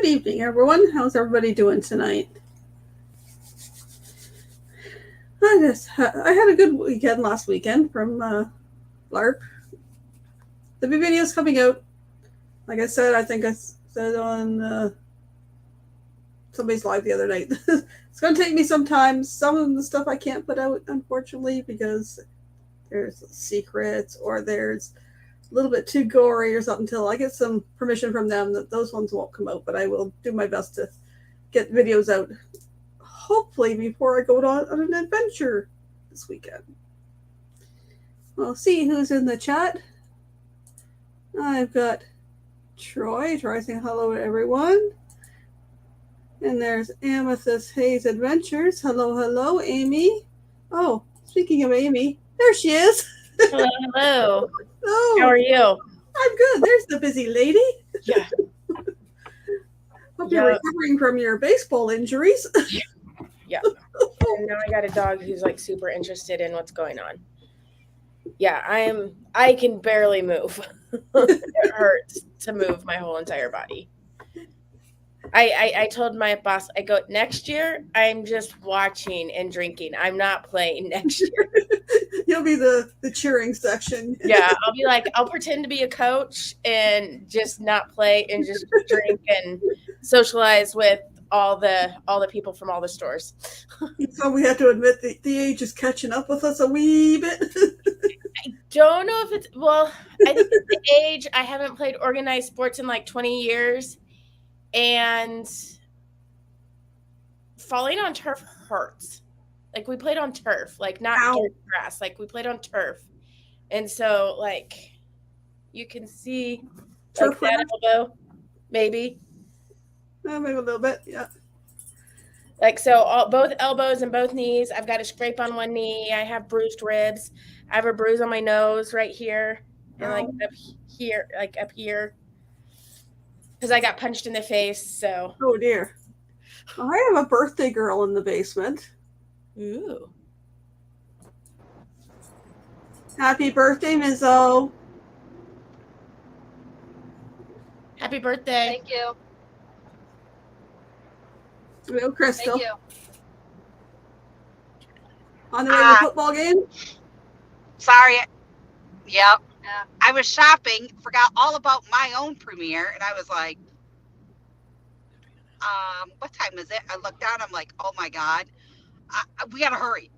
Good evening, everyone. How's everybody doing tonight? I had a good weekend last weekend from LARP. The video's coming out. Like I said, I think I said on somebody's live the other night. It's going to take me some time. Some of the stuff I can't put out, unfortunately, because there's secrets or there's a little bit too gory or something until I get some permission from them that those ones won't come out. But I will do my best to get videos out, hopefully before I go on an adventure this weekend. We'll see who's in the chat. I've got Troy. Troy saying hello to everyone. And there's Amethyst Hayes Adventures. Hello, hello, Amy. Oh, speaking of Amy, there she is. Hello, hello. Oh, how are you? I'm good. There's the busy lady. Yeah. Hope you're recovering from your baseball injuries. Yeah. And now I got a dog who's like super interested in what's going on. Yeah, I can barely move. It hurts to move my whole entire body. I told my boss, I go, next year, I'm just watching and drinking. I'm not playing next year. You'll be the cheering section. Yeah, I'll be like, I'll pretend to be a coach and just not play and just drink and socialize with all the people from all the stores. So we have to admit the age is catching up with us a wee bit. I don't know if it's, well, I think it's the age. I haven't played organized sports in like 20 years. And falling on turf hurts. Like we played on turf, like not dirt grass. Like we played on turf. And so like you can see like that elbow, maybe. Maybe a little bit, yeah. Like so both elbows and both knees. I've got a scrape on one knee. I have bruised ribs. I have a bruise on my nose right here. And like up here. Because I got punched in the face, so. Oh, dear. I have a birthday girl in the basement. Ooh. Happy birthday, Ms. O. Happy birthday. Thank you. Hello, Crystal. Thank you. On the way to the football game? Sorry. Yep. I was shopping, forgot all about my own premiere, and I was like, what time is it? I looked down, I'm like, oh my God, we gotta hurry.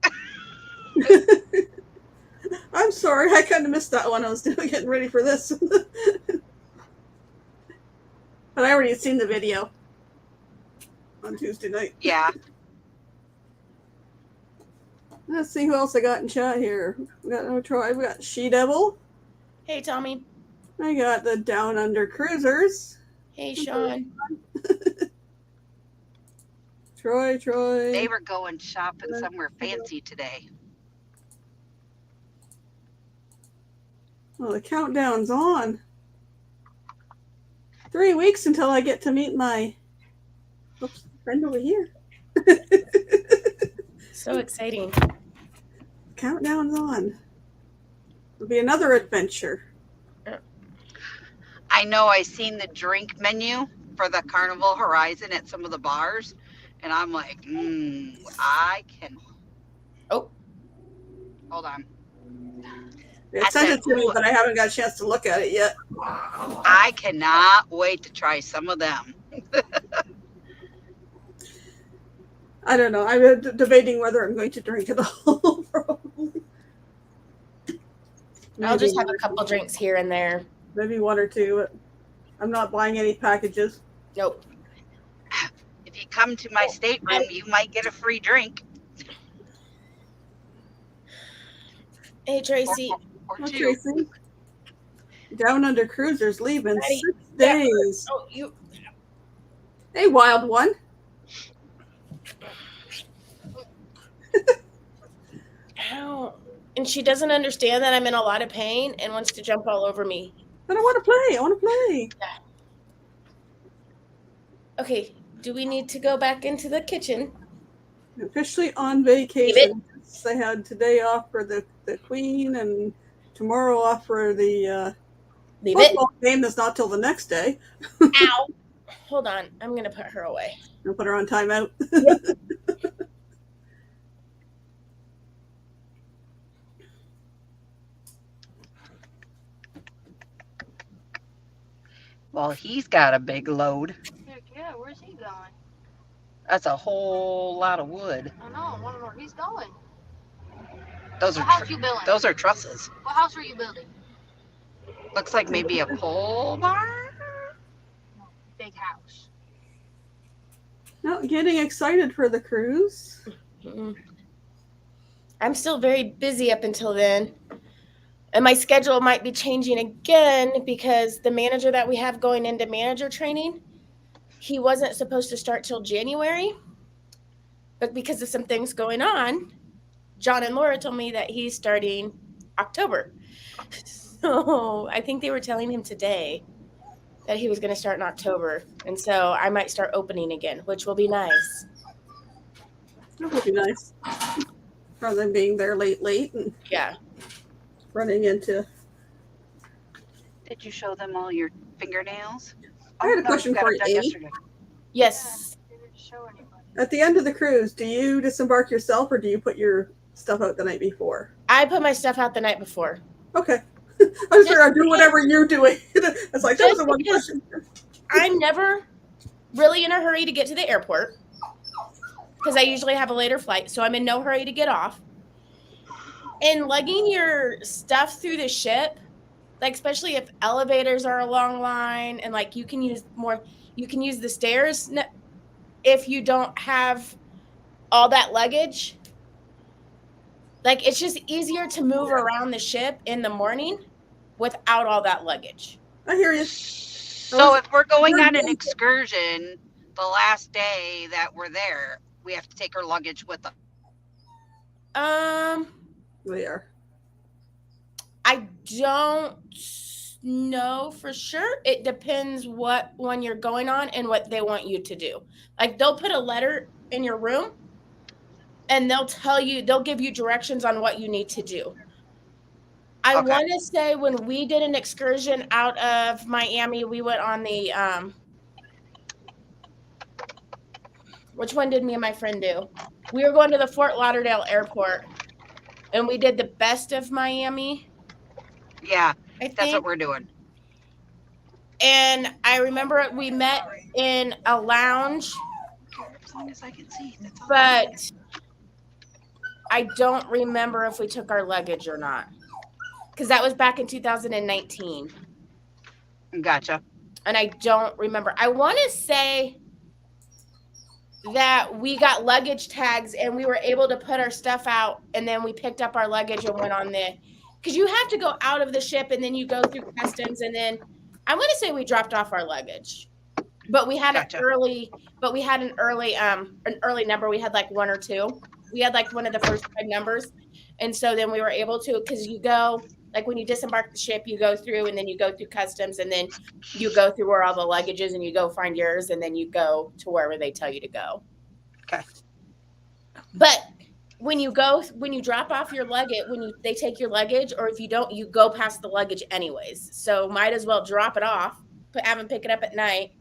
I'm sorry, I kind of missed that one. I was getting ready for this. But I already had seen the video on Tuesday night. Yeah. Let's see who else I got in chat here. We got no Troy. We got She-Devil. Hey, Tommy. I got the Down Under Cruisers. Hey, Sean. Troy. They were going shopping somewhere fancy today. Well, the countdown's on. 3 weeks until I get to meet my friend over here. So exciting. Countdown's on. It'll be another adventure. I know I seen the drink menu for the Carnival Horizon at some of the bars, and I'm like, I can. Oh, hold on. They sent it to me, but I haven't got a chance to look at it yet. I cannot wait to try some of them. I don't know. I'm debating whether I'm going to drink it all. Probably. I'll just have a couple drinks here and there. Maybe one or two. I'm not buying any packages. Nope. If you come to my stateroom, you might get a free drink. Hey, Tracy. Or two. Tracy. Down Under Cruisers leaving 6 days. Oh, you. Hey, wild one. Ow. And she doesn't understand that I'm in a lot of pain and wants to jump all over me. But I want to play. Yeah. Okay. Do we need to go back into the kitchen? Officially on vacation. They had today off for the Queen and tomorrow off for the football game that's not till the next day. Ow. Hold on. I'm going to put her away. I'll put her on timeout. Well, he's got a big load. Heck yeah, where's he going? That's a whole lot of wood. I know, I want to know where he's going. Those What are house you building? those are trusses. What house are you building? Looks like maybe a pole barn. Big house. Now, getting excited for the cruise. I'm still very busy up until then. And my schedule might be changing again because the manager that we have going into manager training, he wasn't supposed to start till January. But because of some things going on, John and Laura told me that he's starting October. So I think they were telling him today that he was going to start in October. And so I might start opening again, which will be nice. That would be nice. Rather than being there late and Yeah. running into. Did you show them all your fingernails? I had a no, question got for them you, done Amy. yesterday. Yes. Yeah, didn't show anybody. At the end of the cruise, do you disembark yourself or do you put your stuff out the night before? I put my stuff out the night before. Okay. I'm sure I'll do whatever you're doing. It's like, that was Just the one because- question. I'm never really in a hurry to get to the airport because I usually have a later flight, so I'm in no hurry to get off. And lugging your stuff through the ship, like especially if elevators are a long line and like you can use the stairs if you don't have all that luggage. Like it's just easier to move around the ship in the morning without all that luggage. I hear you. So if we're going we're on an going- excursion, the last day that we're there, we have to take our luggage with us. They are. I don't know for sure. It depends what one you're going on and what they want you to do. Like they'll put a letter in your room and they'll give you directions on what you need to do. I Okay. want to say when we did an excursion out of Miami, we went on the which one did me and my friend do? We were going to the Fort Lauderdale airport and we did the best of Miami. Yeah, I think. that's what we're doing. And I remember we met in a lounge, As long as I can see. That's all. but I don't remember if we took our luggage or not. Because that was back in 2019. Gotcha. And I don't remember. I want to say that we got luggage tags and we were able to put our stuff out. And then we picked up our luggage and went on because you have to go out of the ship and then you go through customs. And then I want to say we dropped off our luggage. But we had Gotcha. an early number. We had like one or two. We had like one of the first 5 numbers. And so then we were able to, because you go, like when you disembark the ship, you go through and then you go through customs and then you go through where all the luggage is and you go find yours and then you go to wherever they tell you to go. Okay. But when you drop off your luggage, they take your luggage, or if you don't, you go past the luggage anyways. So might as well drop it off, have them pick it up at night,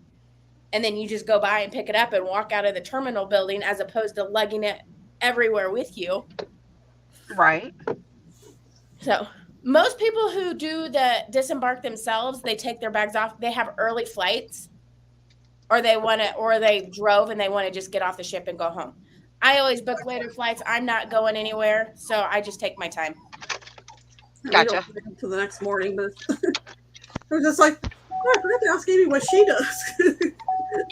and then you just go by and pick it up and walk out of the terminal building as opposed to lugging it everywhere with you. Right. So most people who do the disembark themselves, they take their bags off. They have early flights, or they drove and they want to just get off the ship and go home. I always book later flights. I'm not going anywhere, so I just take my time. Gotcha. Until the next morning, but I was just like, oh, I forgot to ask Amy what she does.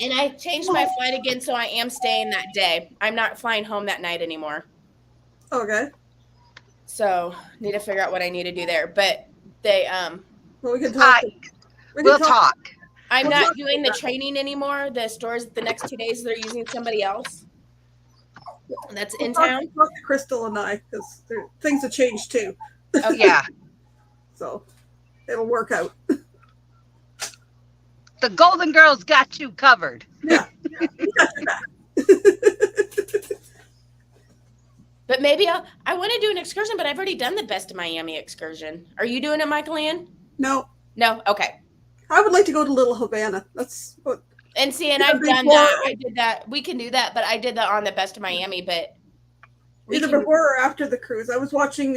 And I changed my flight again, so I am staying that day. I'm not flying home that night anymore. Okay. So need to figure out what I need to do there. But they Well, we can talk. We'll talk. I'm not doing the training anymore. The stores the next 2 days they're using somebody else that's in town. Talk to Crystal and I, because things have changed too. Okay. Yeah. So it'll work out. The Golden Girls got you covered. Yeah. But maybe I want to do an excursion, but I've already done the Best of Miami excursion. Are you doing it, Michael Ann? No, No? Okay. I would like to go to Little Havana. That's what And see, and Either I've done before- that. I did that. We can do that, but I did that on the Best of Miami. But we Either can- before or after the cruise. I was watching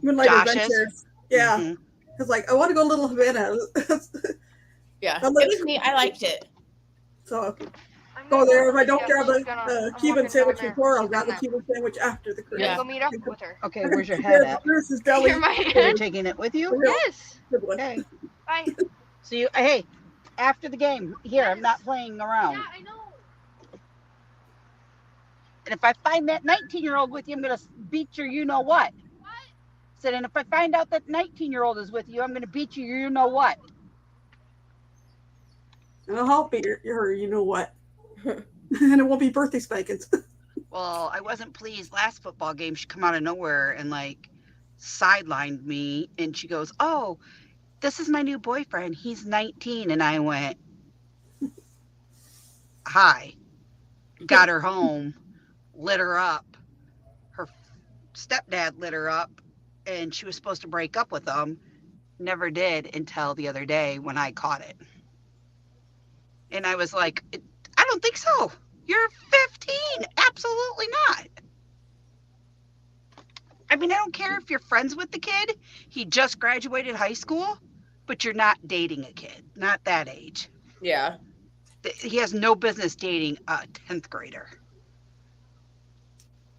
Moonlight Josh's? Adventures. Yeah. Mhm. Because like I want to go to Little Havana. yeah, I'm like- it was neat. I liked it. So I'm go gonna there. If I meet don't up. grab She's gonna- a I'm Cuban walking sandwich down there. before, I'll She's grab the gonna- Cuban sandwich after the cruise. I'm Yeah. gonna go meet up with her. Okay, where's your Yeah, head the at? Bruce's Deli. Hear my Are you head? taking it with you? Yes. Good one. Okay. Bye. So you, hey, after the game, here, I'm not playing around. Yeah, I know. And if I find that 19-year-old with you, I'm going to beat your you-know-what. What? Said, and if I find out that 19-year-old is with you, I'm going to beat you you-know-what. And I'll help her, you know what. And it won't be birthday spankings. Well, I wasn't pleased. Last football game, she come out of nowhere and, like, sidelined me. And she goes, oh, this is my new boyfriend. He's 19. And I went, hi. Got her home, lit her up. Her stepdad lit her up. And she was supposed to break up with him. Never did until the other day when I caught it. And I was like, I don't think so. You're 15. Absolutely not. I mean, I don't care if you're friends with the kid. He just graduated high school, but you're not dating a kid. Not that age. Yeah. He has no business dating a 10th grader.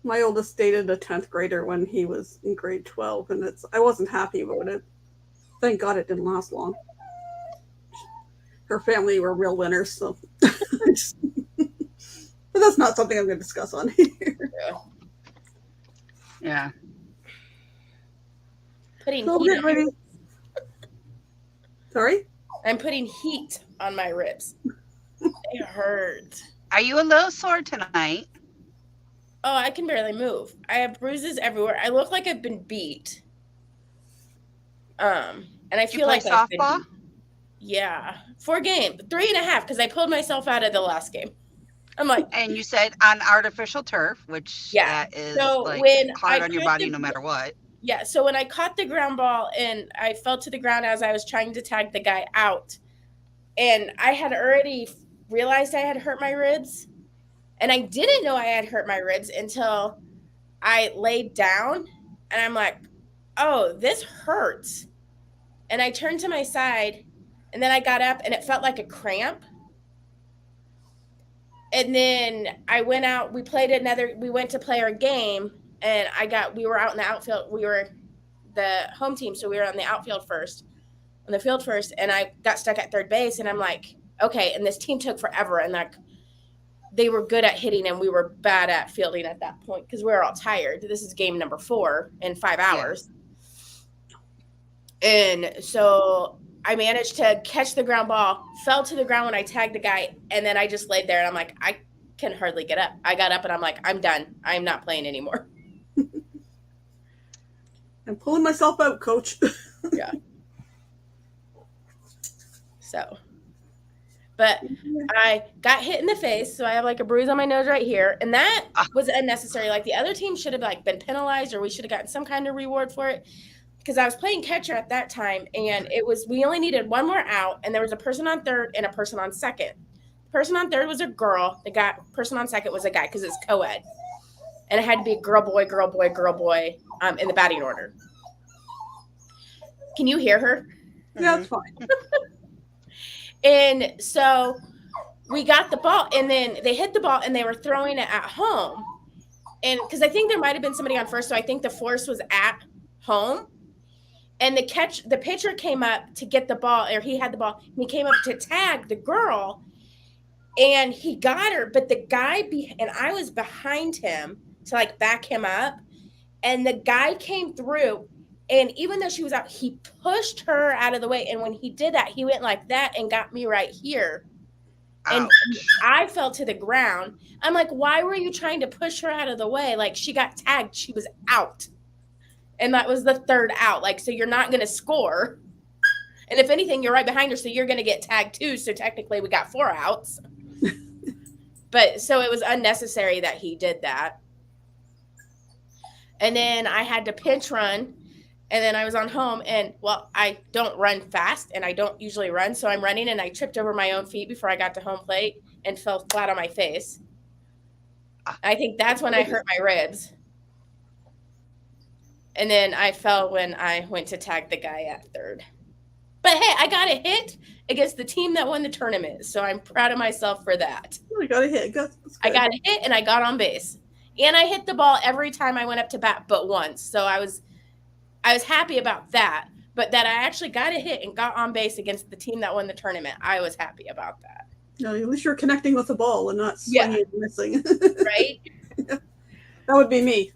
My oldest dated a 10th grader when he was in grade 12, and I wasn't happy about it. Thank God it didn't last long. Her family were real winners, so. But that's not something I'm going to discuss on here. Yeah. Putting So heat get on ready. Sorry? I'm putting heat on my ribs. It hurts. Are you a little sore tonight? Oh, I can barely move. I have bruises everywhere. I look like I've been beat. And I Did you feel play like I've been softball? beat. Yeah. 4 games. 3.5 because I pulled myself out of the last game. I'm like, And you said on artificial turf, which Yeah. that is So like when hard I on your caught body the- no matter what. yeah. So when I caught the ground ball and I fell to the ground as I was trying to tag the guy out, and I had already realized I had hurt my ribs, and I didn't know I had hurt my ribs until I laid down, and I'm like, oh, this hurts. And I turned to my side, and then I got up, and it felt like a cramp. And then I went out, we went to play our game, and we were out in the outfield. We were the home team, so we were on the outfield first, on the field first, and I got stuck at third base, and I'm like, okay, and this team took forever, and like, they were good at hitting, and we were bad at fielding at that point, because we were all tired. This is game number 4 in 5 hours. And so I managed to catch the ground ball, fell to the ground when I tagged the guy, and then I just laid there, and I'm like, I can hardly get up. I got up, and I'm like, I'm done. I'm not playing anymore. I'm pulling myself out, coach. Yeah. So, but I got hit in the face, so I have like a bruise on my nose right here, and that was unnecessary. Like the other team should have like been penalized, or we should have gotten some kind of reward for it. Because I was playing catcher at that time, and we only needed one more out, and there was a person on third and a person on second. The person on third was a girl. The person on second was a guy, because it's co-ed, and it had to be girl boy in the batting order. Can you hear her? Yeah, that's fine. And so we got the ball, and then they hit the ball, and they were throwing it at home. And because I think there might have been somebody on first, so I think the force was at home. And the pitcher came up to get the ball, or he had the ball, and he came up to tag the girl, and he got her, but the guy, and I was behind him to like back him up, and the guy came through, and even though she was out, he pushed her out of the way, and when he did that, he went like that and got me right here. And Ouch. I fell to the ground. I'm like, why were you trying to push her out of the way? Like, she got tagged. She was out. And that was the third out. Like, so you're not going to score. And if anything, you're right behind her, so you're going to get tagged too. So technically, we got 4 outs. But so it was unnecessary that he did that. And then I had to pinch run And then I was on home, and well, I don't run fast, and I don't usually run. So I'm running, and I tripped over my own feet before I got to home plate and fell flat on my face. I think that's when I hurt my ribs. And then I fell when I went to tag the guy at third. But hey, I got a hit against the team that won the tournament. So I'm proud of myself for that. I got a hit. I got a hit and I got on base. And I hit the ball every time I went up to bat but once. So I was happy about that. But that I actually got a hit and got on base against the team that won the tournament. I was happy about that. No, at least you're connecting with the ball and not swinging and missing. Right? That would be me.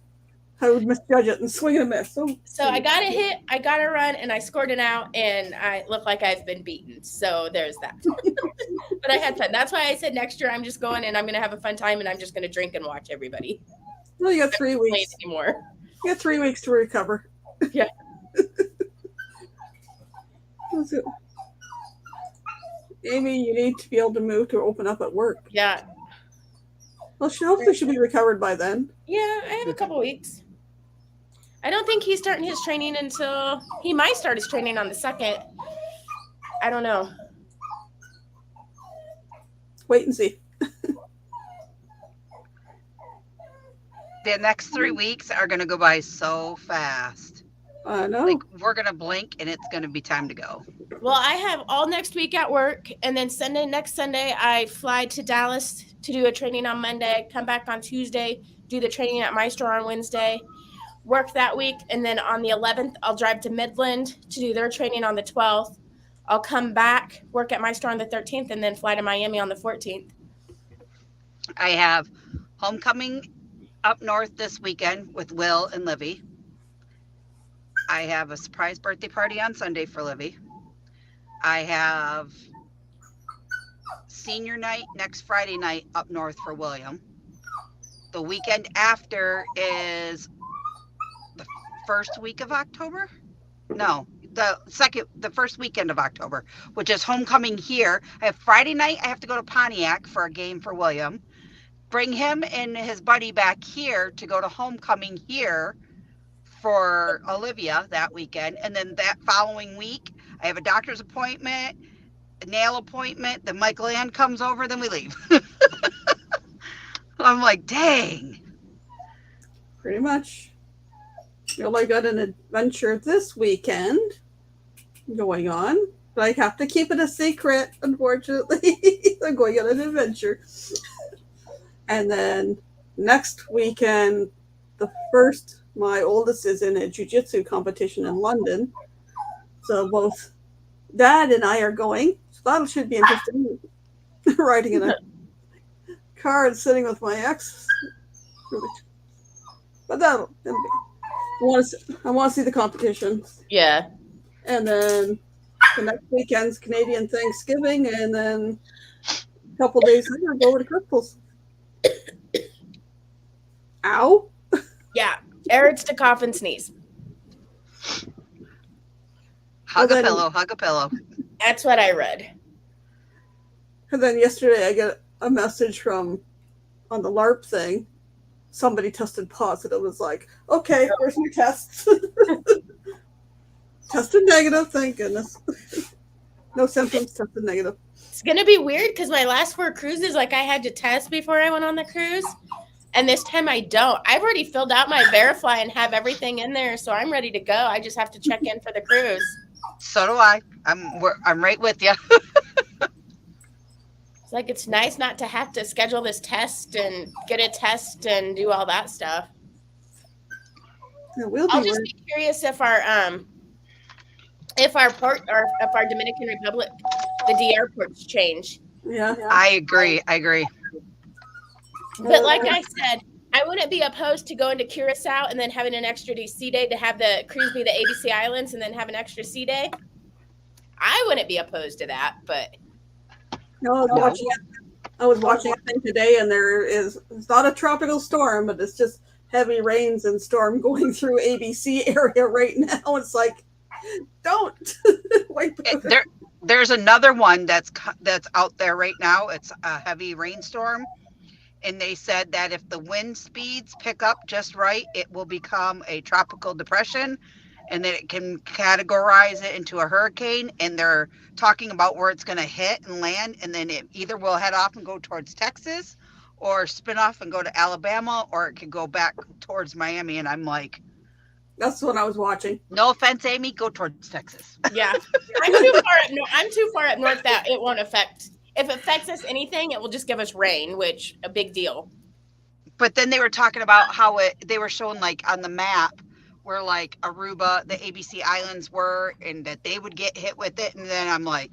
I would misjudge it and swing and miss. So I got a hit, I got a run, and I scored an out, and I look like I've been beaten. So there's that. But I had fun. That's why I said next year I'm just going and I'm going to have a fun time and I'm just going to drink and watch everybody. Well, you got 3 weeks. Anymore. You got 3 weeks to recover. Yeah. Amy, you need to be able to move to open up at work. Yeah. Well, hopefully she'll be recovered by then. Yeah, I have a couple weeks. I don't think he's starting his training until he might start his training on the 2nd. I don't know. Wait and see. The next 3 weeks are going to go by so fast. I know. Like, we're going to blink and it's going to be time to go. Well, I have all next week at work, and then next Sunday, I fly to Dallas to do a training on Monday, come back on Tuesday, do the training at my store on Wednesday, work that week, and then on the 11th, I'll drive to Midland to do their training on the 12th. I'll come back, work at my store on the 13th, and then fly to Miami on the 14th. I have homecoming up north this weekend with Will and Livy. I have a surprise birthday party on Sunday for Livy. I have senior night next Friday night up north for William. The weekend after is the first week of October? No, the first weekend of October, which is homecoming here. I have Friday night, I have to go to Pontiac for a game for William. Bring him and his buddy back here to go to homecoming here for Olivia that weekend. And then that following week, I have a doctor's appointment, a nail appointment, then Michael Ann comes over, then we leave. I'm like, dang. Pretty much. Well, I got an adventure this weekend going on, but I have to keep it a secret, unfortunately. I'm going on an adventure. And then next weekend, my oldest is in a jiu-jitsu competition in London. So both Dad and I are going. So that should be interesting. Riding in a car and sitting with my ex. But that'll be. I want to see the competition. Yeah. And then the next weekend's Canadian Thanksgiving, and then a couple days later, go over to Crystals. Ow. Yeah. Eric's to cough and sneeze. Hug a pillow. That's what I read. And then yesterday I get a message on the LARP thing. Somebody tested positive. It was like, okay, where's your tests? Tested negative, thank goodness. No symptoms, tested negative. It's going to be weird because my last 4 cruises, like I had to test before I went on the cruise. And this time I don't. I've already filled out my Verify and have everything in there. So I'm ready to go. I just have to check in for the cruise. So do I. I'm right with you. It's like it's nice not to have to schedule this test and get a test and do all that stuff. I'll just be curious if our Dominican Republic, the DR ports change. Yeah. I agree. But like I said, I wouldn't be opposed to going to Curacao and then having an extra DC day to have the cruise be the ABC Islands and then have an extra C day. I wouldn't be opposed to that, but No, I was watching a thing today, and it's not a tropical storm, but it's just heavy rains and storm going through ABC area right now. It's like, don't wait. There's another one that's out there right now. It's a heavy rainstorm, and they said that if the wind speeds pick up just right, it will become a tropical depression, and then it can categorize it into a hurricane, and they're talking about where it's going to hit and land, and then it either will head off and go towards Texas or spin off and go to Alabama, or it could go back towards Miami. And I'm like, That's what I was watching. no offense, Amy, go towards Texas. Yeah, I'm too far up north that it won't affect. If it affects us anything, it will just give us rain, which a big deal. But then they were talking about how they were showing like on the map where like Aruba, the ABC Islands were, and that they would get hit with it. And then I'm like,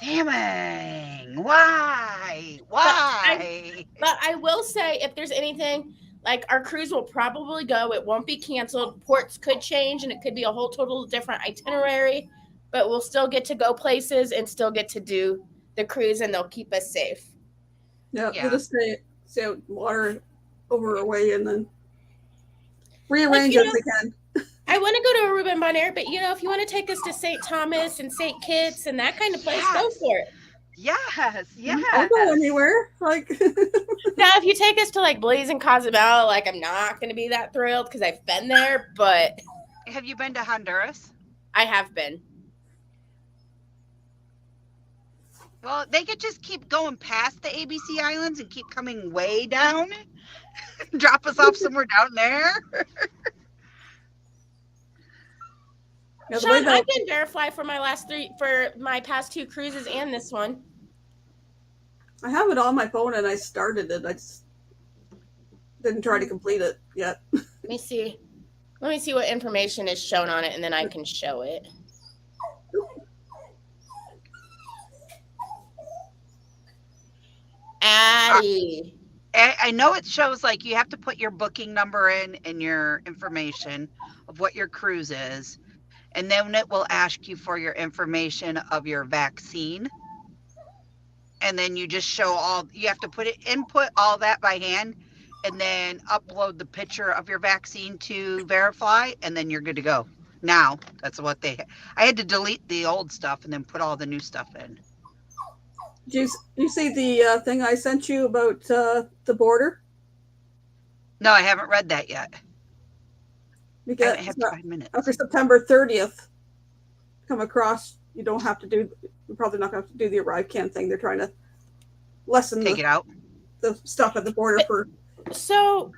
damn, why? But I will say, if there's anything, like our cruise will probably go. It won't be canceled. Ports could change, and it could be a whole total different itinerary. But we'll still get to go places and still get to do the cruise, and they'll keep us safe. Yeah, Yeah. we'll just stay out water over our way and then rearrange Like, as we can. I want to go to Aruba and Bonaire, but if you want to take us to St. Thomas and St. Kitts and that kind of place, go Yes. for it. Yes. I'll go anywhere. Like, Now, if you take us to like Blaze and Cozumel, like I'm not going to be that thrilled because I've been there, but Have you been to Honduras? I have been. Well, they could just keep going past the ABC Islands and keep coming way down. Drop us off somewhere down there. yeah, the way Sean, that- I've been Verifly for my past 2 cruises and this one. I have it on my phone and I started it. I just didn't try to complete it yet. Let me see. Let me see what information is shown on it, and then I can show it. Addie. I know it shows like you have to put your booking number in and your information of what your cruise is. And then it will ask you for your information of your vaccine. And then you just show you have to input all that by hand and then upload the picture of your vaccine to Verify, and then you're good to go. Now, that's what I had to delete the old stuff and then put all the new stuff in. Did you see the thing I sent you about the border? No, I haven't read that yet. I Because haven't had 5 minutes. after September 30th, come across, you're probably not going to have to do the ArriveCan thing. They're trying to lessen Take it out. the stuff at the border for. So,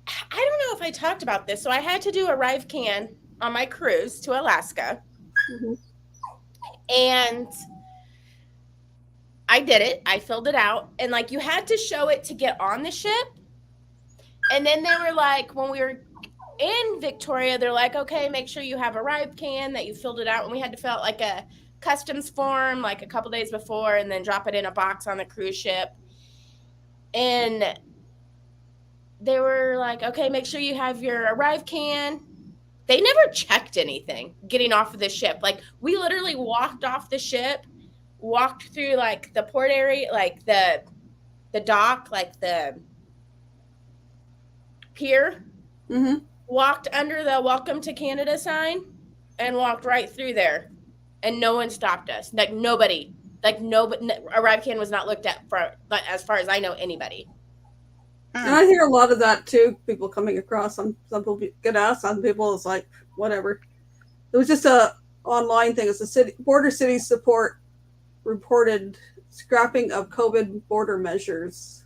I don't know if I talked about this. So, I had to do ArriveCan on my cruise to Alaska. Mhm. And I did it. I filled it out. And, like, you had to show it to get on the ship. And then they were like, when we were in Victoria, they're like, okay, make sure you have ArriveCan, that you filled it out. And we had to fill out, like, a customs form, like, a couple days before, and then drop it in a box on the cruise ship. And they were like, okay, make sure you have your ArriveCan. They never checked anything getting off of the ship. Like, we literally walked off the ship, walked through like the port area, like the dock, like the pier, Mm-hmm. walked under the Welcome to Canada sign, and walked right through there. And no one stopped us. Like, nobody. ArriveCan was not looked at for, as far as I know, anybody. And I hear a lot of that too. People coming across. Some people get asked. Some people it's like whatever. It was just a online thing. It's a border city support reported scrapping of COVID border measures.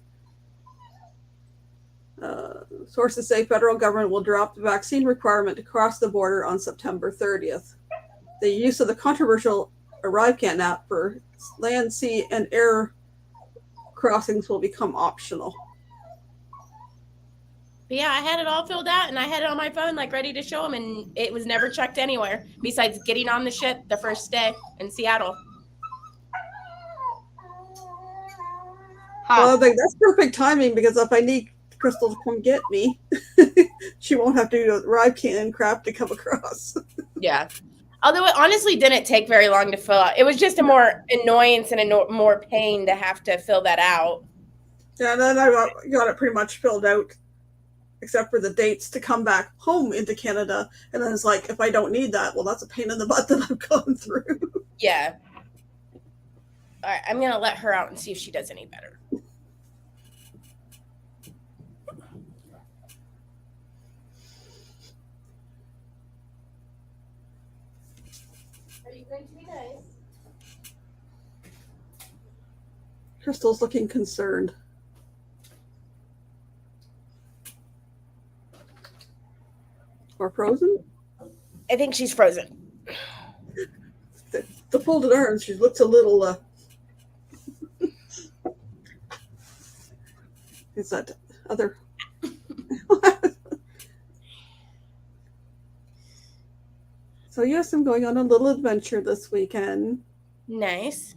Sources say federal government will drop the vaccine requirement to cross the border on September 30th. The use of the controversial ArriveCan app for land, sea, and air crossings will become optional. But yeah, I had it all filled out, and I had it on my phone, like, ready to show them, and it was never checked anywhere besides getting on the ship the first day in Seattle. Well, Huh. I think that's perfect timing because if I need Crystal to come get me, she won't have to do the ArriveCan crap to come across. Yeah. Although it honestly didn't take very long to fill out. It was just a more annoyance and more pain to have to fill that out. Yeah, and then I got it pretty much filled out, except for the dates to come back home into Canada. And then it's like, if I don't need that, well, that's a pain in the butt that I've gone through. Yeah. All right, I'm going to let her out and see if she does any better. you going to be nice? Crystal's looking concerned. Or frozen? I think she's frozen. The folded arms, she looks a little, is that other? So yes, I'm going on a little adventure this weekend. Nice.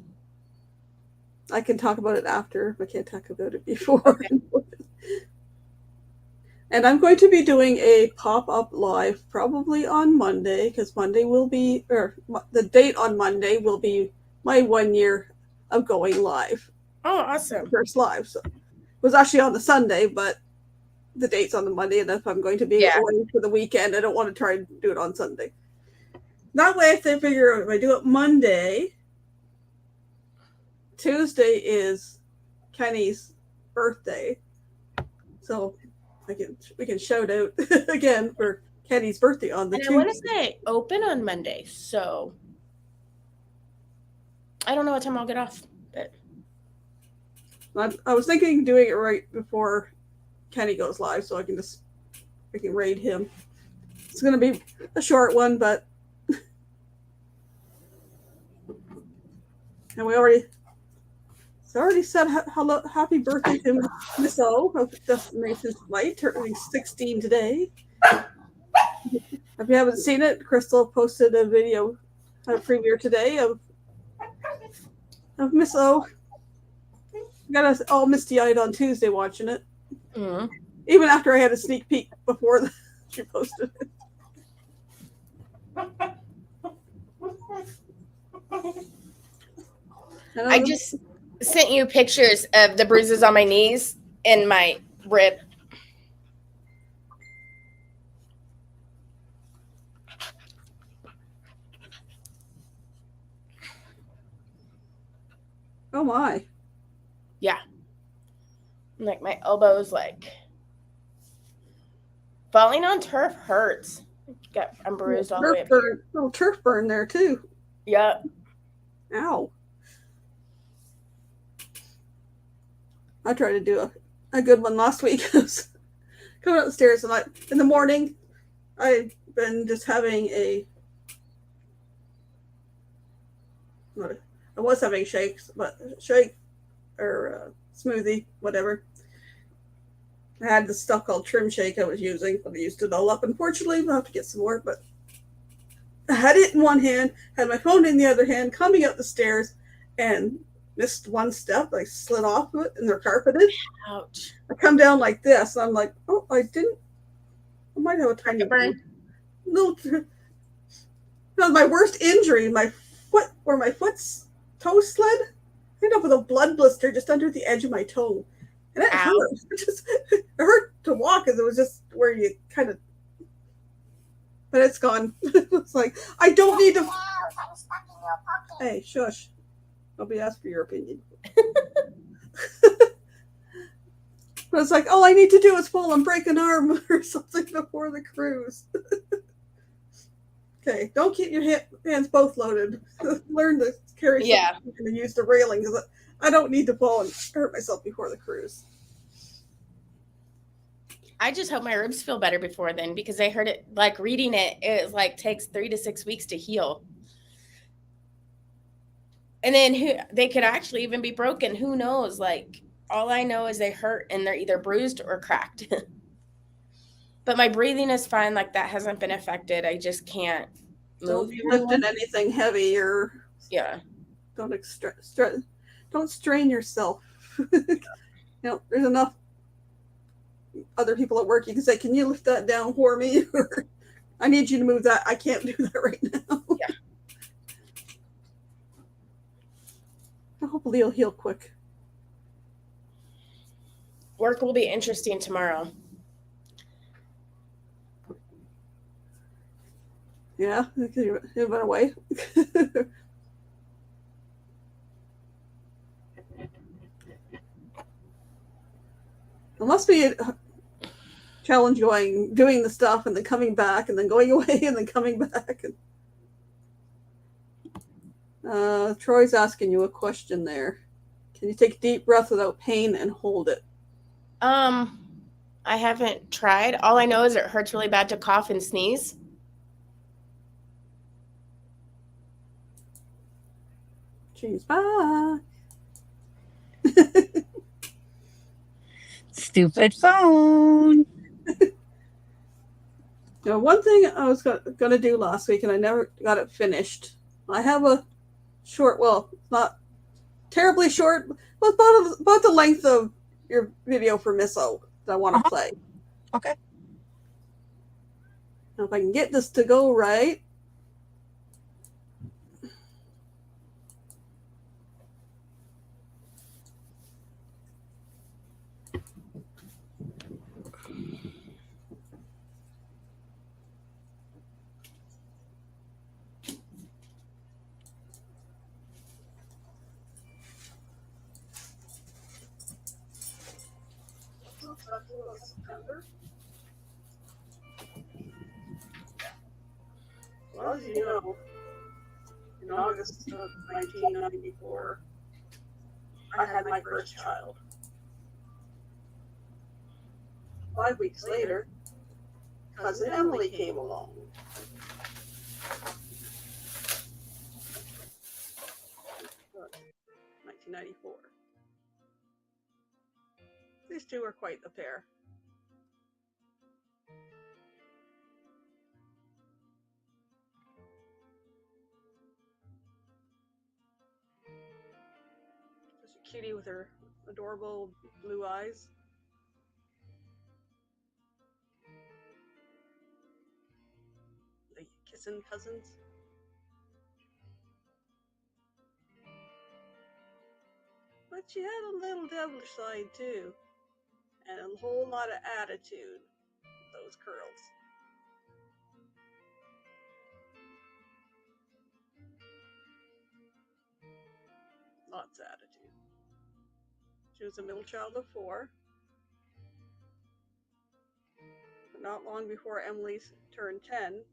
I can talk about it after, but I can't talk about it before. Okay. And I'm going to be doing a pop-up live probably on Monday, because Monday will be, or the date on Monday will be my 1 year of going live. Oh, awesome. First live. So it was actually on the Sunday, but the date's on the Monday, and if I'm going to be away for the weekend, I don't want to try and do it on Sunday. That way, if they figure if I do it Monday, Tuesday is Kenny's birthday, so we can shout out again for Kenny's birthday on the And Tuesday. I want to say open on Monday, so I don't know what time I'll get off, but I was thinking doing it right before Kenny goes live, so I can raid him. It's going to be a short one, but and it's already said hello, happy birthday to Miss O of Destination Flight, turning 16 today. If you haven't seen it, Crystal posted a video, a premiere today of Miss O. Got us all misty-eyed on Tuesday watching it. mm. Even after I had a sneak peek before she posted it. I just sent you pictures of the bruises on my knees and my rib. Oh my. Yeah. Like my elbows, like falling on turf hurts. I'm bruised all the way up here. Little turf burn there too. Yeah. Ow. I tried to do a good one last week. I was coming up the stairs and in the morning, I've been just having I was having shake or smoothie, whatever. I had this stuff called Trim Shake I was using, but I used it all up. Unfortunately, I'll have to get some more, but I had it in one hand, had my phone in the other hand, coming up the stairs, and missed one step. I slid off of it, and they're carpeted. Ouch. I come down like this, and I'm like, oh, I might have a tiny burn. little. That was my worst injury. My foot, where my foot's toe slid, I ended up with a blood blister just under the edge of my toe. And it hurt. It hurt to walk, because it was just where you kind of. But it's gone. It's like, I don't need to. Hey, shush. Nobody asked for your opinion. But it's like, all I need to do is fall and break an arm or something before the cruise. Okay, don't keep your hands both loaded. Learn to carry something and use the railing, because I don't need to fall and hurt myself before the cruise. I just hope my ribs feel better before then, because I heard it, like reading it, it like takes 3 to 6 weeks to heal. And then they could actually even be broken. Who knows? Like, all I know is they hurt and they're either bruised or cracked. But my breathing is fine. Like, that hasn't been affected. I just can't move. Don't be lifting anything heavy, or don't strain yourself. There's enough other people at work you can say, can you lift that down for me? Or I need you to move that. I can't do that right now. Yeah. Hopefully it'll heal quick. Work will be interesting tomorrow. Yeah, it went away. It must be a challenge doing the stuff and then coming back and then going away and then coming back. Troy's asking you a question there. Can you take a deep breath without pain and hold it? I haven't tried. All I know is it hurts really bad to cough and sneeze. She's back. Stupid phone. Now, one thing I was going to do last week and I never got it finished. I have a short, well, not terribly short, but about the length of your video for Miss O that I want to play. Okay. Now, if I can get this to go right. Well, as you know, in August of 1994, I had my first child. 5 weeks later, cousin Emily came along. Look, 1994. These two were quite the pair. Just a cutie with her adorable blue eyes. The kissing cousins. But she had a little devilish side too. And a whole lot of attitude. Those curls. Lots of attitude. She was a middle child of 4. But not long before Emily turned 10,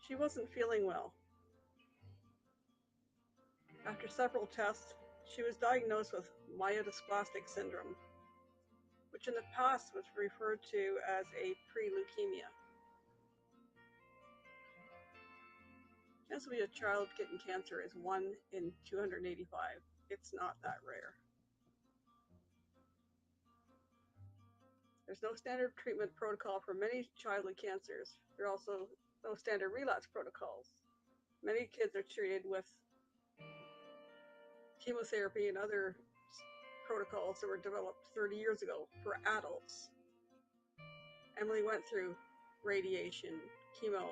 she wasn't feeling well. After several tests, she was diagnosed with myelodysplastic syndrome, which in the past was referred to as a pre-leukemia. Chance of a child getting cancer is 1 in 285. It's not that rare. There's no standard treatment protocol for many childhood cancers. There are also no standard relapse protocols. Many kids are treated with chemotherapy and other protocols that were developed 30 years ago for adults. Emily went through radiation, chemo,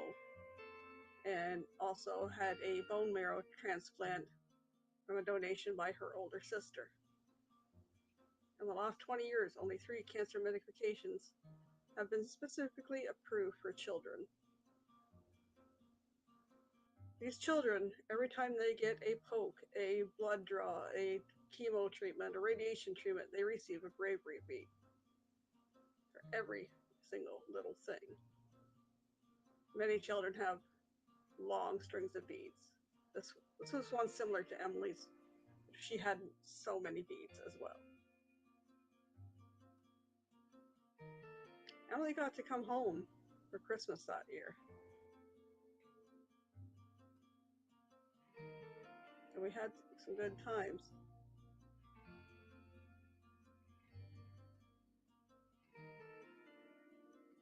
and also had a bone marrow transplant from a donation by her older sister. In the last 20 years, only 3 cancer medications have been specifically approved for children. These children, every time they get a poke, a blood draw, a chemo treatment, a radiation treatment, they receive a bravery bead for every single little thing. Many children have long strings of beads. This was one similar to Emily's. She had so many beads as well. Emily got to come home for Christmas that year. And we had some good times.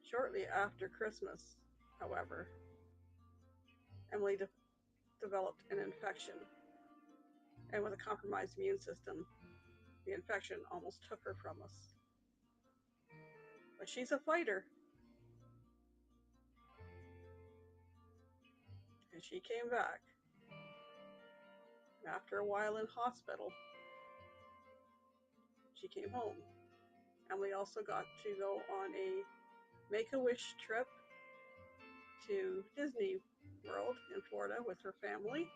Shortly after Christmas, however, Emily developed an infection. And with a compromised immune system, the infection almost took her from us. But she's a fighter. And she came back. And after a while in hospital, she came home. Emily also got to go on a Make-A-Wish trip to Disney World in Florida with her family.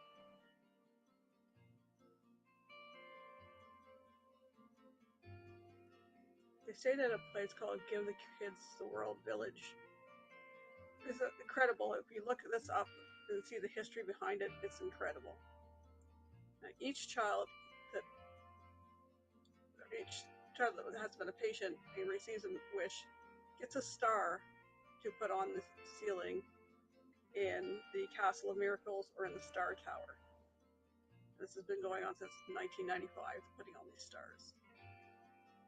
They stayed at a place called Give the Kids the World Village. It's incredible. If you look this up and see the history behind it, it's incredible. Each child that has been a patient and receives a wish gets a star to put on the ceiling in the Castle of Miracles or in the Star Tower. This has been going on since 1995, putting on these stars.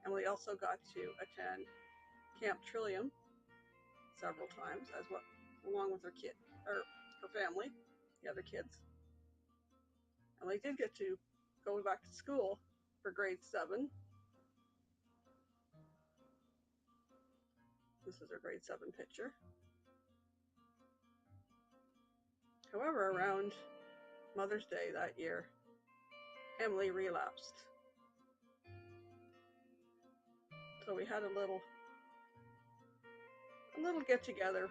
Emily also got to attend Camp Trillium several times, along with her family, the other kids. Emily did get to go back to school for grade 7. This is her grade 7 picture. However, around Mother's Day that year, Emily relapsed. So we had a little get together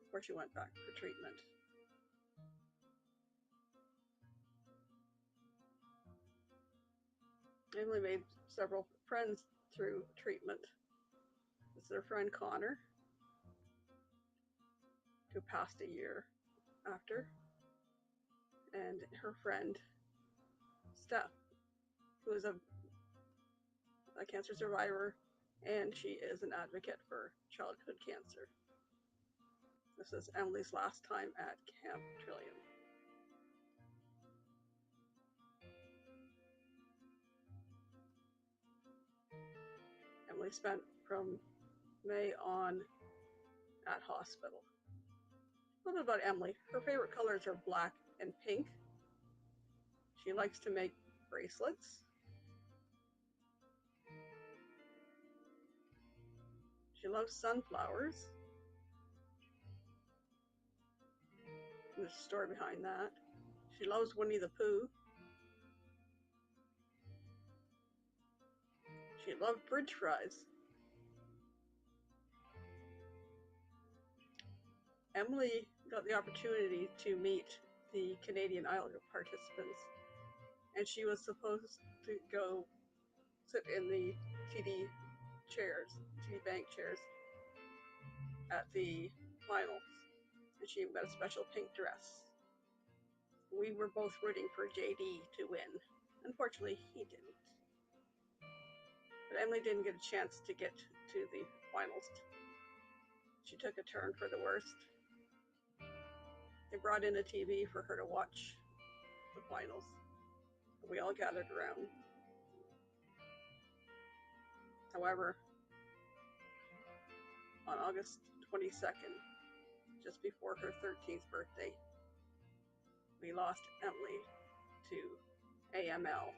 before she went back for treatment. Emily made several friends through treatment. This is her friend Connor, who passed a year after, and her friend Steph, who is a cancer survivor, and she is an advocate for childhood cancer. This is Emily's last time at Camp Trillium. Emily spent from May on at hospital. A little bit about Emily. Her favorite colors are black and pink. She likes to make bracelets. She loves sunflowers. There's a story behind that. She loves Winnie the Pooh. She loved French fries. Emily got the opportunity to meet the Canadian Idol participants, and she was supposed to go sit in the TD bank chairs at the finals, and she got a special pink dress. We were both rooting for JD to win. Unfortunately, he didn't. But Emily didn't get a chance to get to the finals. She took a turn for the worst. They brought in a TV for her to watch the finals. We all gathered around. However, on August 22nd, just before her 13th birthday, we lost Emily to AML.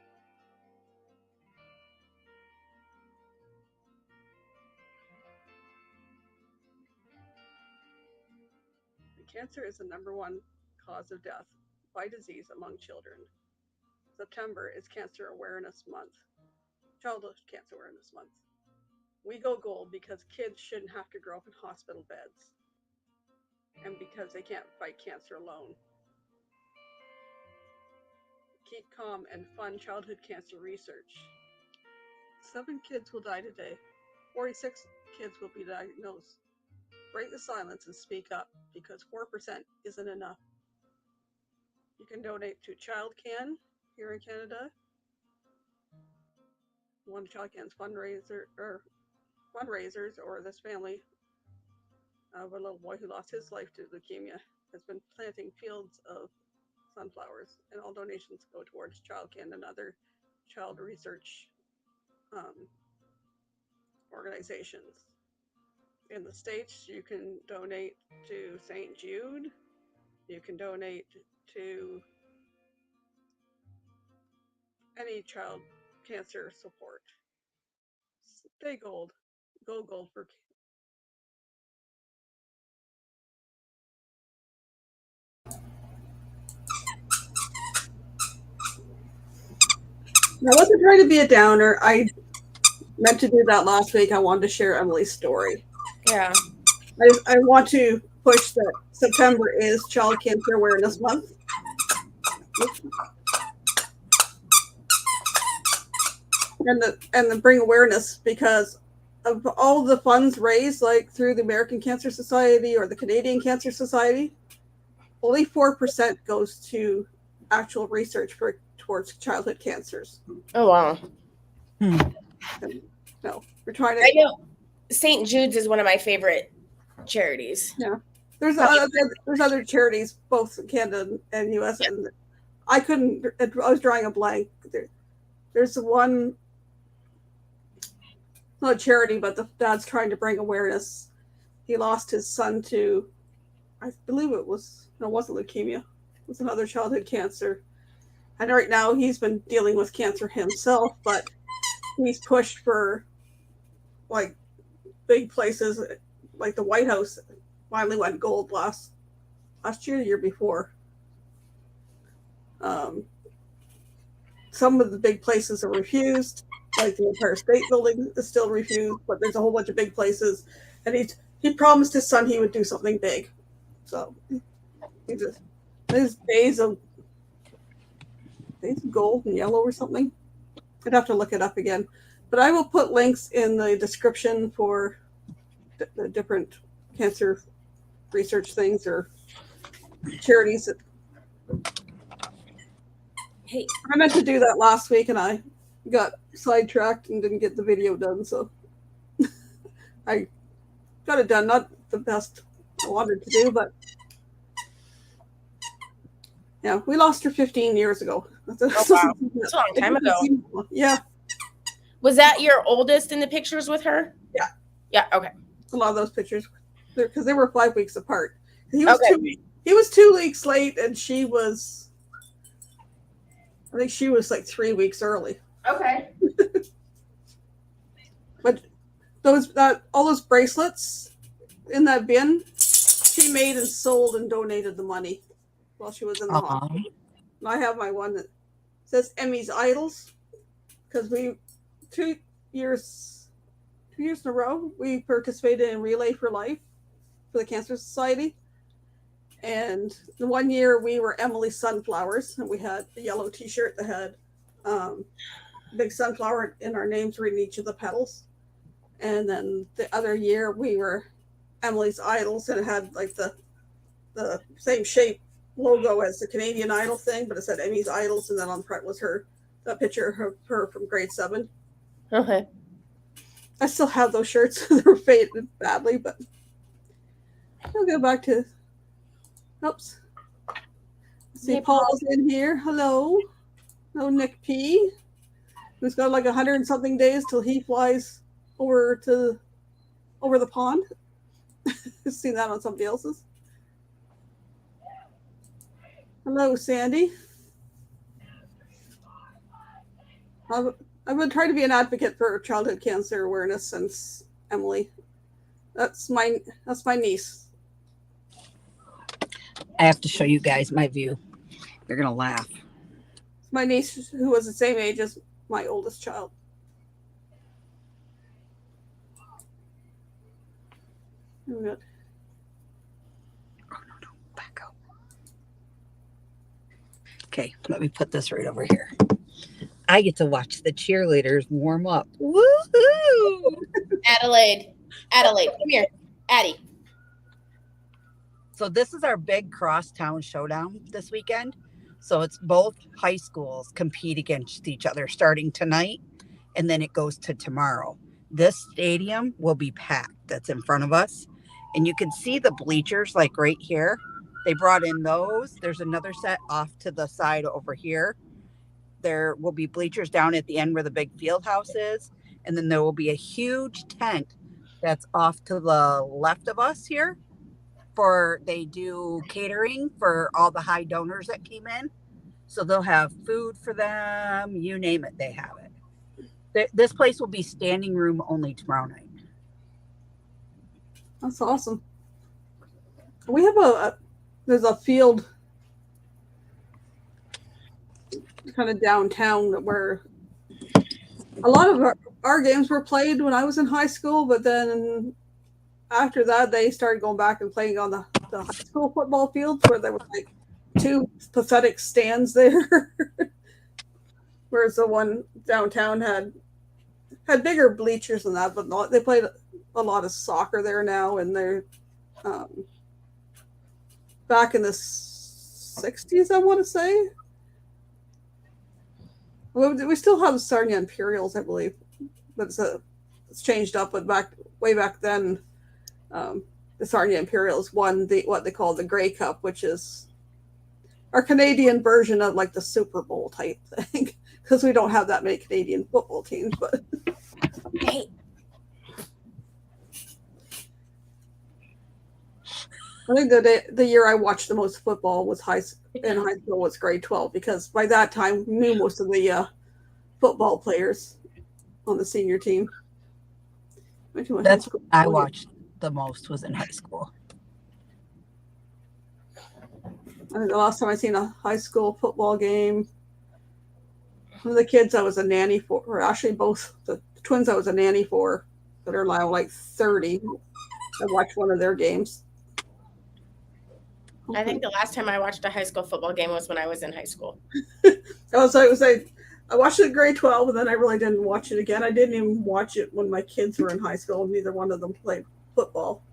Cancer is the #1 cause of death by disease among children. September is Cancer Awareness Month, Childhood Cancer Awareness Month. We go gold because kids shouldn't have to grow up in hospital beds, and because they can't fight cancer alone. Keep calm and fund childhood cancer research. 7 kids will die today. 46 kids will be diagnosed. Break the silence and speak up, because 4% isn't enough. You can donate to ChildCan here in Canada. One of ChildCan's fundraisers, or this family of a little boy who lost his life to leukemia, has been planting fields of sunflowers, and all donations go towards ChildCan and other child research organizations. In the States, you can donate to St. Jude. You can donate to any child cancer support. Stay gold. Go gold for. I wasn't trying to be a downer. I meant to do that last week. I wanted to share Emily's story. Yeah. I want to push that September is Child Cancer Awareness Month. And bring awareness, because of all the funds raised, like through the American Cancer Society or the Canadian Cancer Society, only 4% goes to actual research for towards childhood cancers. Oh wow. No, we're trying I to. know St. Jude's is one of my favorite charities. There's other charities both in Canada and U.S. Yeah. and I couldn't. I was drawing a blank. There's one, not a charity, but the dad's trying to bring awareness. He lost his son to, I believe it wasn't leukemia. It was another childhood cancer. And right now he's been dealing with cancer himself, but he's pushed for like big places, like the White House finally went gold last year, the year before. Some of the big places are refused, like the Empire State Building is still refused, but there's a whole bunch of big places, and he promised his son he would do something big. So his days of gold and yellow or something. I'd have to look it up again, but I will put links in the description for the different cancer research things or charities that. Hey, I meant to do that last week and I got sidetracked and didn't get the video done, so I got it done. Not the best I wanted to do, but yeah, we lost her 15 years ago. wow. That's a long time ago. Yeah. Was that your oldest in the pictures with her? Yeah. Yeah, okay. A lot of those pictures, because they were 5 weeks apart. He was Okay. he was 2 weeks late, and I think she was like 3 weeks early. Okay. But all those bracelets in that bin, she made and sold and donated the money while she was in the hospital. And I have my one that says Emmy's Idols, because 2 years in a row we participated in Relay for Life for the Cancer Society. And the 1 year we were Emily Sunflowers, and we had a yellow t-shirt that had big sunflower in our names reading each of the petals. And then the other year we were Emily's Idols, and it had like the same shape logo as the Canadian Idol thing, but it said Emmy's Idols, and then on the front was a picture of her from grade 7. Okay. I still have those shirts. They're faded badly, but I'll go back to. Oops. Let's see, Hey, Paul's in here. Hello. Hello, Nick P. Who's got like 100 and something days till he flies over the pond. I've seen that on somebody else's. Hello, Sandy. I've been trying to be an advocate for childhood cancer awareness since Emily. That's my niece. I have to show you guys my view. You're going to laugh. My niece, who was the same age as my oldest child. Oh, no, Back up. Okay, let me put this right over here. I get to watch the cheerleaders warm up. Woohoo! Adelaide, come here. Addie. So this is our big crosstown showdown this weekend. So it's both high schools compete against each other starting tonight, and then it goes to tomorrow. This stadium will be packed. That's in front of us. And you can see the bleachers like right here. They brought in those. There's another set off to the side over here. There will be bleachers down at the end where the big field house is. And then there will be a huge tent that's off to the left of us here. They do catering for all the high donors that came in. So they'll have food for them, you name it, they have it. This place will be standing room only tomorrow night. that's awesome. We have there's a field kind of downtown where a lot of our games were played when I was in high school, but then after that, they started going back and playing on the high school football fields where there was like 2 pathetic stands there. Whereas the one downtown had bigger bleachers than that, but they played a lot of soccer there now, and they're back in the 60s, I want to say. We still have the Sarnia Imperials, I believe, but it's changed up. But way back then, the Sarnia Imperials won what they call the Grey Cup, which is our Canadian version of like the Super Bowl type thing, because we don't have that many Canadian football teams. But Hey, I think the year I watched the most football was in high school was grade 12, because by that time we knew most of the football players on the senior team. That's what I watched the most was in high school. I think the last time I seen a high school football game, one of the kids I was a nanny for, or actually both the twins I was a nanny for, that are now like 30. I watched one of their games. I think the last time I watched a high school football game was when I was in high school. I watched it in grade 12, and then I really didn't watch it again. I didn't even watch it when my kids were in high school. Neither one of them played football.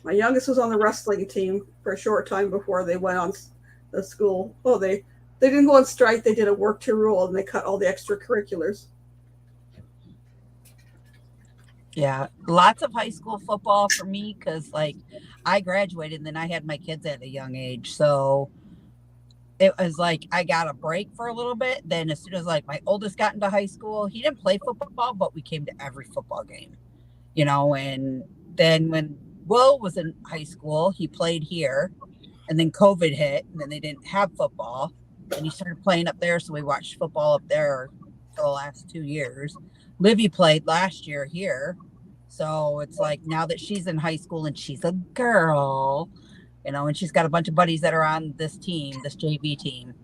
My youngest was on the wrestling team for a short time before they went on the school. Oh, they didn't go on strike. They did a work to rule, and they cut all the extracurriculars. Yeah, lots of high school football for me because, like, I graduated and then I had my kids at a young age. So it was like I got a break for a little bit. Then as soon as, like, my oldest got into high school, he didn't play football, but we came to every football game, you know. And then when Will was in high school, he played here. And then COVID hit, and then they didn't have football. And he started playing up there, so we watched football up there for the last 2 years. Livy played last year here. So it's like now that she's in high school and she's a girl, you know, and she's got a bunch of buddies that are on this team, this JV team.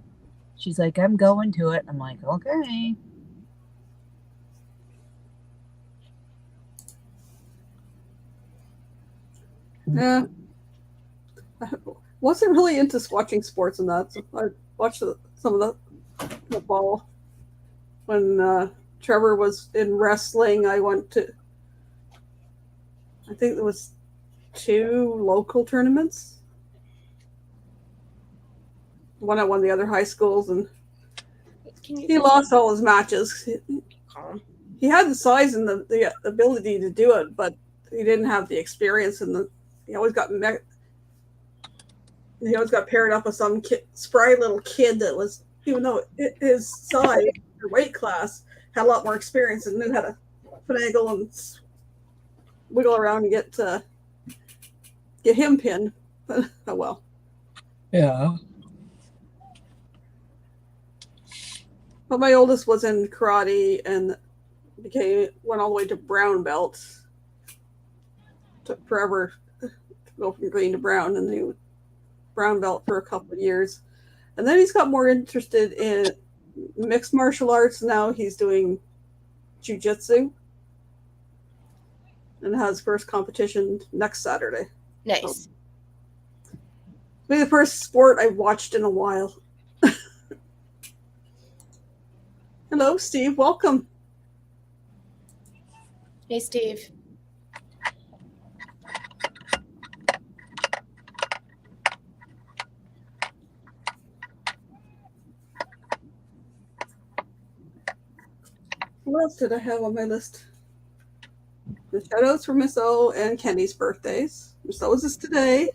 She's like, I'm going to it. I'm like, okay. Yeah. I wasn't really into watching sports and that. So I watched some of the football. When Trevor was in wrestling, I went to, I think there was 2 local tournaments. One at one of the other high schools, and he lost all his matches. Calm. He had the size and the ability to do it, but he didn't have the experience, and he always got paired up with some spry little kid that was, even though his size or weight class, had a lot more experience and knew how to finagle and wiggle around and get him pinned. But, oh well. Yeah. But my oldest was in karate and went all the way to brown belt. Took forever to go from green to brown, and he was brown belt for a couple of years. And then he's got more interested in mixed martial arts. Now he's doing jiu-jitsu and has first competition next Saturday. Nice. Maybe the first sport I've watched in a while. Hello, Steve. Welcome. Hey, Steve. What else did I have on my list? The shout outs for Miss O and Kenny's birthdays. Miss O's is today.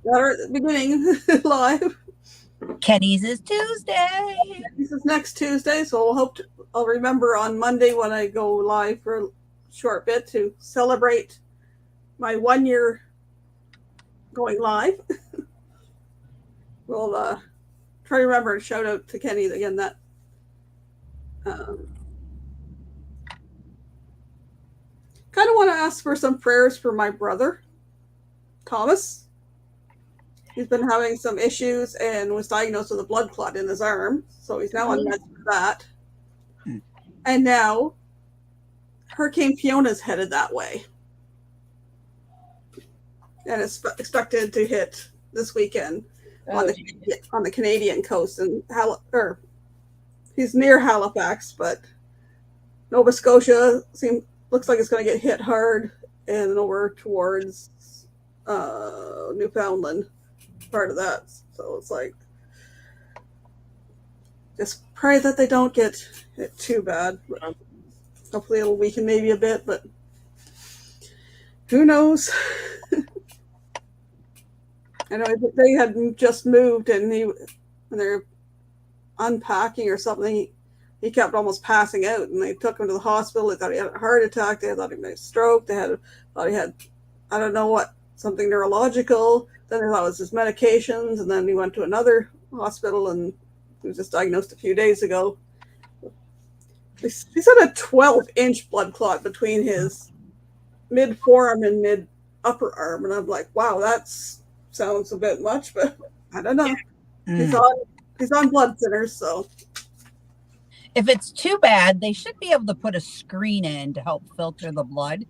Got her at the beginning live. Kenny's is Tuesday. This is next Tuesday, so I'll remember on Monday when I go live for a short bit to celebrate my 1 year going live. We'll try to remember to shout out to Kenny again. That kind of want to ask for some prayers for my brother, Thomas. He's been having some issues and was diagnosed with a blood clot in his arm. So he's now on meds for that. And now Hurricane Fiona's headed that way. And it's expected to hit this weekend on the Canadian coast. And he's near Halifax, but Nova Scotia looks like it's going to get hit hard, and over towards Newfoundland, part of that. So it's like just pray that they don't get it too bad. But hopefully it'll weaken maybe a bit, but who knows? I know they had just moved, and when they're unpacking or something, he kept almost passing out, and they took him to the hospital. They thought he had a heart attack. They thought he had a stroke. Thought he had, I don't know what, something neurological. Then they thought it was his medications, and then he went to another hospital, and he was just diagnosed a few days ago. He's had a 12-inch blood clot between his mid forearm and mid upper arm, and I'm like, wow, that's sounds a bit much, but I don't know. He's on blood thinners, so if it's too bad, they should be able to put a screen in to help filter the blood.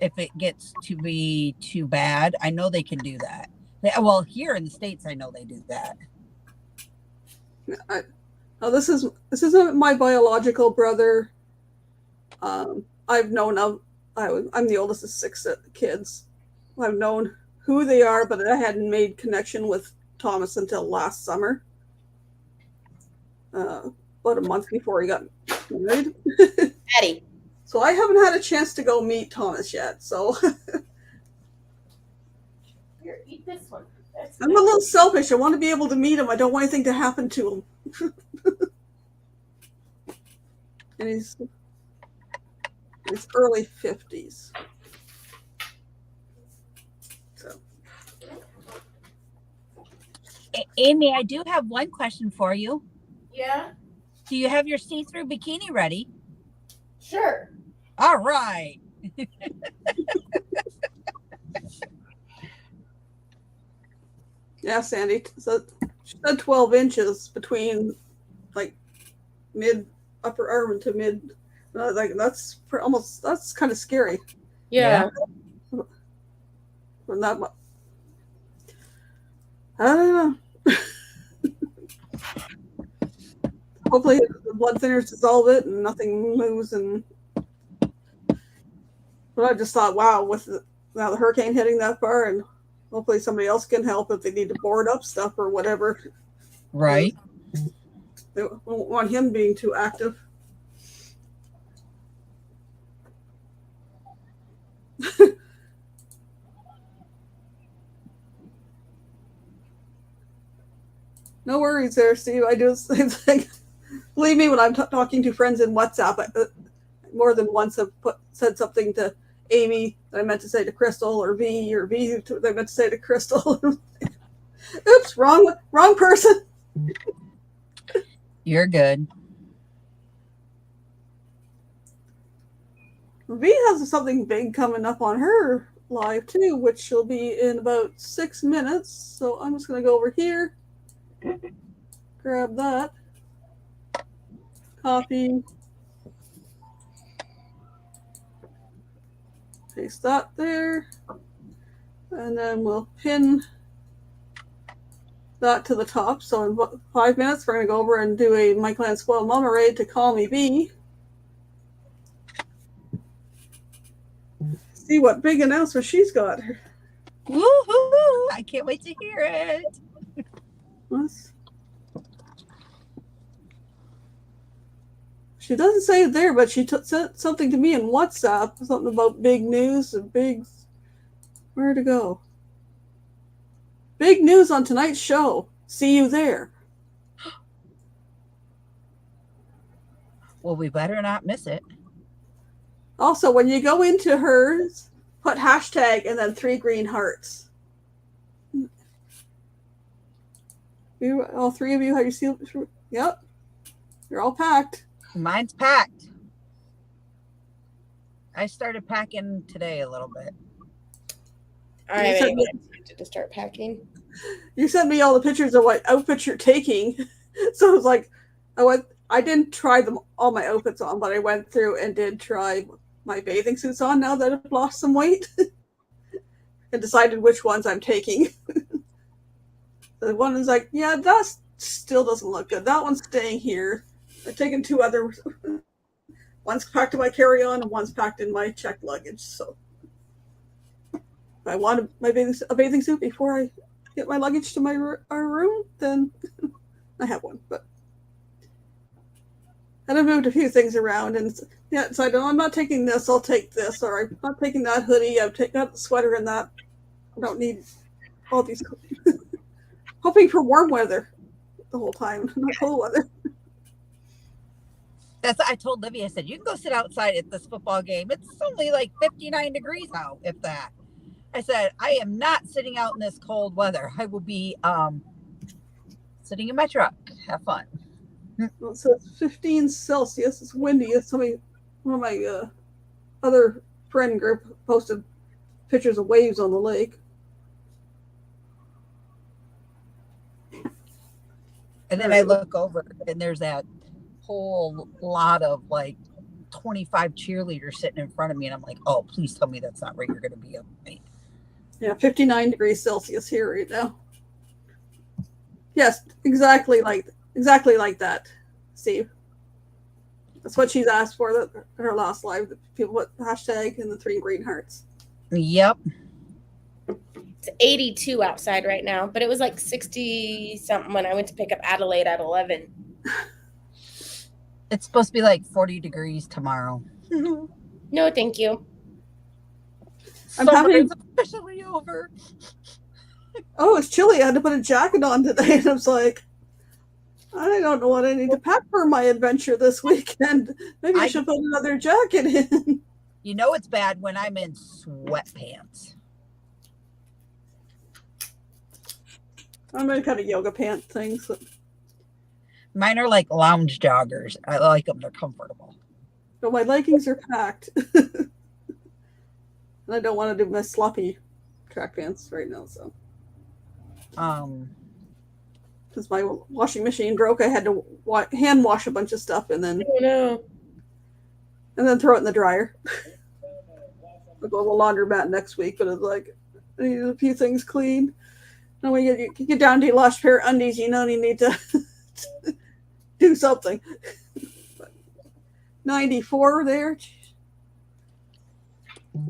If it gets to be too bad, I know they can do that. Well, here in the States, I know they do that. This isn't my biological brother. I've known I'm the oldest of 6 kids. I've known who they are, but I hadn't made connection with Thomas until last summer. About a month before he got married. Patty. So I haven't had a chance to go meet Thomas yet. So Here, eat this one. I'm a little selfish. I want to be able to meet him. I don't want anything to happen to him. And he's in his early 50s. So. Amy, I do have one question for you. Yeah, Do you have your see-through bikini ready? sure. All right. Yeah, Sandy. So she said 12 inches between like mid upper arm to mid. Like that's kind of scary. Yeah. From that much. I don't know. Hopefully the blood thinners dissolve it and nothing moves. But I just thought, wow, with now the hurricane hitting that far, and hopefully somebody else can help if they need to board up stuff or whatever. Right. They don't want him being too active. No worries there, Steve. I do the same thing. Believe me, when I'm talking to friends in WhatsApp, I more than once have said something to Amy that I meant to say to Crystal, or V that I meant to say to Crystal. Oops, wrong person. You're good. V has something big coming up on her live too, which will be in about 6 minutes. So I'm just going to go over here, grab that, copy, paste that there, and then we'll pin that to the top. So in 5 minutes, we're going to go over and do a Michael and Spoiled Mama raid to Call Me B. See what big announcement she's got. Woohoo! I can't wait to hear it. She doesn't say it there, but she sent something to me in WhatsApp, something about big news and big. Where to go? Big news on tonight's show. See you there. Well, we better not miss it. Also, when you go into hers, put hashtag and then 3 green hearts. All 3 of you have your seal. Yep. You're all packed. Mine's packed. I started packing today a little bit. I haven't even attempted to start packing. You sent me all the pictures of what outfits you're taking. So it was like, I didn't try all my outfits on, but I went through and did try my bathing suits on now that I've lost some weight and decided which ones I'm taking. The one is like, yeah, that still doesn't look good. That one's staying here. I've taken 2 other. One's packed in my carry-on and one's packed in my checked luggage. So if I want a bathing suit before I get my luggage to our room, then I have one. But And I moved a few things around, and yeah, so I don't. I'm not taking this. I'll take this, or I'm not taking that hoodie. I've got the sweater and that. I don't need all these. Hoping for warm weather the whole time, not cold weather. I told Livy, I said, you can go sit outside at this football game. It's only like 59 degrees out, if that. I said, I am not sitting out in this cold weather. I will be sitting in my truck. Have fun. Well, so it's 15 Celsius. It's windy. It's one of my other friend group posted pictures of waves on the lake. And then I look over and there's that whole lot of like 25 cheerleaders sitting in front of me. And I'm like, oh, please tell me that's not where you're going to be up night. Yeah, 59 degrees Celsius here right now. Yes, exactly like that, Steve. That's what she's asked for her last live. The people put hashtag and the 3 green hearts. Yep. It's 82 outside right now, but it was like 60 something when I went to pick up Adelaide at 11. It's supposed to be like 40 degrees tomorrow. No, thank you. I'm Summer having- is officially over. Oh, it's chilly. I had to put a jacket on today, and I was like, I don't know what I need to pack for my adventure this weekend. Maybe I should put another jacket in. You know it's bad when I'm in sweatpants. I'm in kind of yoga pant things. Mine are like lounge joggers. I like them. They're comfortable. But my leggings are packed. And I don't want to do my sloppy track pants right now, so. Because my washing machine broke, I had to hand wash a bunch of stuff and then throw it in the dryer. I'll go to the laundromat next week, but it's like I need a few things clean. And when you get down to your last pair of undies, you know you need to do something. 94 there.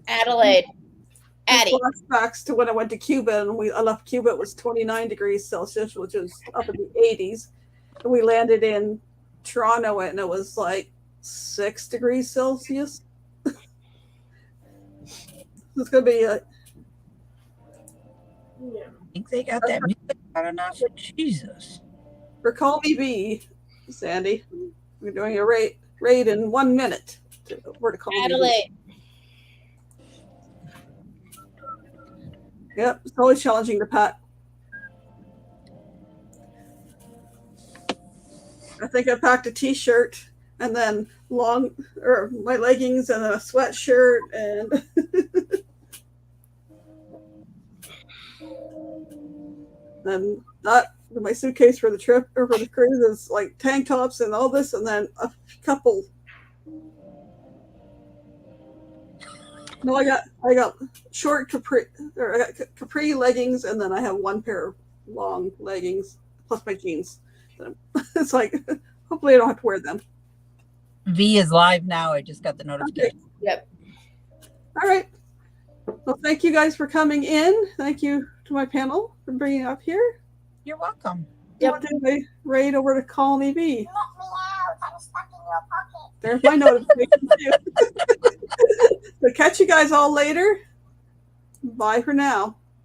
Adelaide. Addie. Flashbacks to when I went to Cuba, and I left Cuba. It was 29 degrees Celsius, which was up in the 80s. And we landed in Toronto, and it was like 6 degrees Celsius. It's gonna be a. I think they got that music out enough. Jesus. For Call Me B, Sandy. We're doing a raid in 1 minute. Where to call Adelaide. Me. Yep, it's always challenging to pat. I think I packed a t-shirt and then my leggings and a sweatshirt and then my suitcase for the trip or for the cruise is like tank tops and all this, and then a couple. No, I got short capri leggings, and then I have 1 pair of long leggings plus my jeans. It's like hopefully I don't have to wear them. V is live now. I just got the notification. Okay. Yep. All right. Well, thank you guys for coming in. Thank you to my panel for bringing it up here. You're welcome. Yep. Do a raid over to Call Me B. There's my notification too. So catch you guys all later. Bye for now.